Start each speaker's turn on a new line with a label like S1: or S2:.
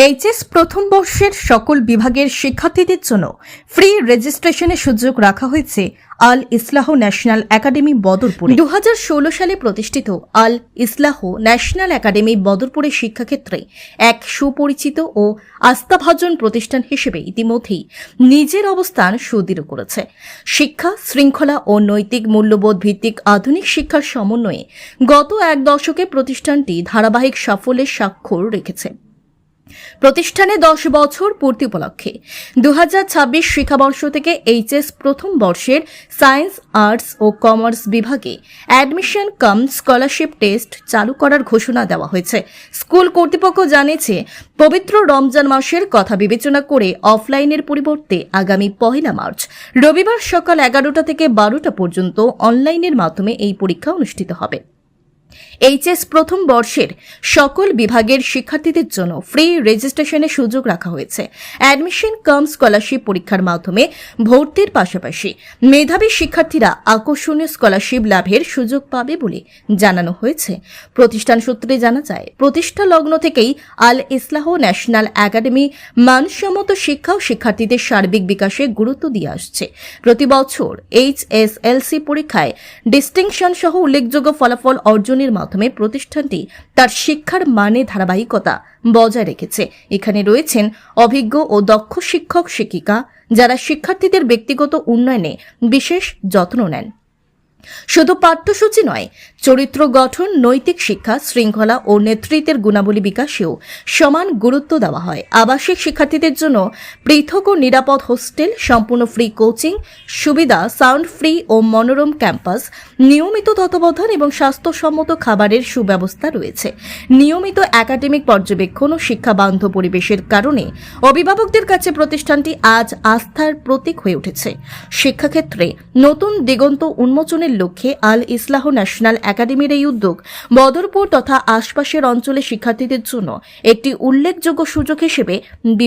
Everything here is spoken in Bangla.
S1: এইচএস প্রথম বর্ষের সকল বিভাগের শিক্ষার্থীদের জন্য ফ্রি রেজিস্ট্রেশনের সুযোগ রাখা হয়েছে আল ইসলাহ ন্যাশনাল একাডেমি বদরপুরে। 2016 সালে প্রতিষ্ঠিত আল ইসলাহ ন্যাশনাল একাডেমি বদরপুরের শিক্ষাক্ষেত্রে এক সুপরিচিত ও আস্থাভাজন প্রতিষ্ঠান হিসেবে ইতিমধ্যেই নিজের অবস্থান সুদৃঢ় করেছে। শিক্ষা, শৃঙ্খলা ও নৈতিক মূল্যবোধ ভিত্তিক আধুনিক শিক্ষার সমন্বয়ে গত এক দশকে প্রতিষ্ঠানটি ধারাবাহিক সাফল্যের স্বাক্ষর রেখেছে। প্রতিষ্ঠানে 10 বছর পূর্তি উপলক্ষে 2026 শিক্ষাবর্ষ থেকে এইচএস প্রথম বর্ষের সায়েন্স, আর্টস ও কমার্স বিভাগে অ্যাডমিশন কাম স্কলারশিপ টেস্ট চালু করার ঘোষণা দেওয়া হয়েছে। স্কুল কর্তৃপক্ষ জানিয়েছে, পবিত্র রমজান মাসের কথা বিবেচনা করে অফলাইনের পরিবর্তে আগামী 1 মার্চ রবিবার সকাল 11টা থেকে 12টা পর্যন্ত অনলাইনের মাধ্যমে এই পরীক্ষা অনুষ্ঠিত হবে। এইচএস প্রথম বর্ষের সকল বিভাগের শিক্ষার্থীদের জন্য ফ্রি রেজিস্ট্রেশনের সুযোগ রাখা হয়েছে। অ্যাডমিশন কাম স্কলারশিপ পরীক্ষার মাধ্যমে ভর্তির পাশাপাশি মেধাবী শিক্ষার্থীরা আকর্ষণীয় স্কলারশিপ লাভের সুযোগ পাবে বলে জানানো হয়েছে। প্রতিষ্ঠান সূত্রে জানা যায়, প্রতিষ্ঠা লগ্ন থেকেই আল ইসলাহ ন্যাশনাল একাডেমি মানসম্মত শিক্ষা ও শিক্ষার্থীদের সার্বিক বিকাশে গুরুত্ব দিয়ে আসছে। প্রতি বছর এইচএসএলসি পরীক্ষায় ডিস্টিংশন সহ উল্লেখযোগ্য ফলাফল অর্জনের মাধ্যমে প্রতিষ্ঠানটি তার শিক্ষার মানে ধারাবাহিকতা বজায় রেখেছে। এখানে রয়েছেন অভিজ্ঞ ও দক্ষ শিক্ষক শিক্ষিকা, যারা শিক্ষার্থীদের ব্যক্তিগত উন্নয়নে বিশেষ যত্ন নেন। শুধু পাঠ্যসূচি নয়, চরিত্র গঠন, নৈতিক শিক্ষা, শৃঙ্খলা ও নেতৃত্বের গুণাবলী বিকাশেও সমান গুরুত্ব দেওয়া হয়। আবাসিক শিক্ষার্থীদের জন্য পৃথক ও নিরাপদ হোস্টেল, সম্পূর্ণ ফ্রি কোচিং সুবিধা, সাউন্ড ফ্রি ও মনোরম ক্যাম্পাস, নিয়মিত তত্ত্বাবধান এবং স্বাস্থ্যসম্মত খাবারের সুব্যবস্থা রয়েছে। নিয়মিত একাডেমিক পর্যবেক্ষণ ও শিক্ষাবান্ধব পরিবেশের কারণে অভিভাবকদের কাছে প্রতিষ্ঠানটি আজ আস্থার প্রতীক হয়ে উঠেছে। শিক্ষাক্ষেত্রে নতুন দিগন্ত উন্মোচনের লক্ষ্যে আল ইসলাহ ন্যাশনাল একাডেমির এই উদ্যোগ বদরপুর তথা আশপাশের অঞ্চলের শিক্ষার্থীদের জন্য একটি উল্লেখযোগ্য সুযোগ হিসেবে বিবেচিত